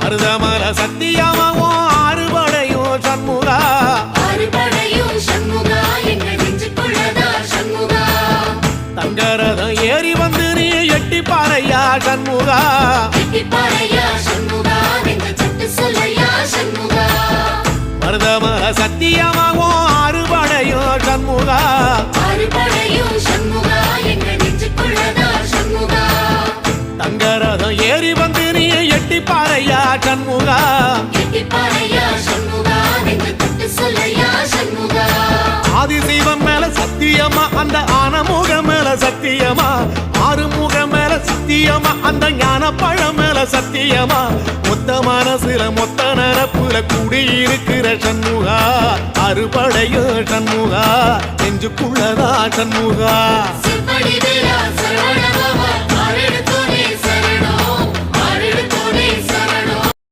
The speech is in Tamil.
மருதமல சத்தியமாவோ அறுபடையும் சண்முகா அறுபடையும் சண்முகா எங்கள் நெஞ்சுக்குள்ளதா சண்முகா தங்கரதம் ஏறி வந்து நீ எட்டி பாறையா சண்முகா எட்டி பாறையா சண்முகா எங்கள் சட்டு சொல்லையா சண்முகா மருதமல சத்தியமாவோ அறுபடையும் சண்முகா அறுபடையும் சண்முகா எங்கள் நெஞ்சுக்குள்ளதா சண்முகா தங்கரதம் ஏறி வந்து நீ எட்டி பாறையா சண்முகா எட்டி பாறையா சண்முகா எங்கள் சட்டு சொல்லையா சண்முகா ஆதிசைவம் மேல சத்தியமா அந்த ஆனமுக மேல சத்தியமா ஆறுமுக மேல சத்தியமா அந்த ஞான பழம் மேல சத்தியமா மொத்த மனசுல மொத்த நரப்புல குடியிருக்கிற சண்முகா அறுபடையோ சண்முகா நெஞ்சுக்குள்ளதா சண்முகா சிற்படி வீரா சரவண பவா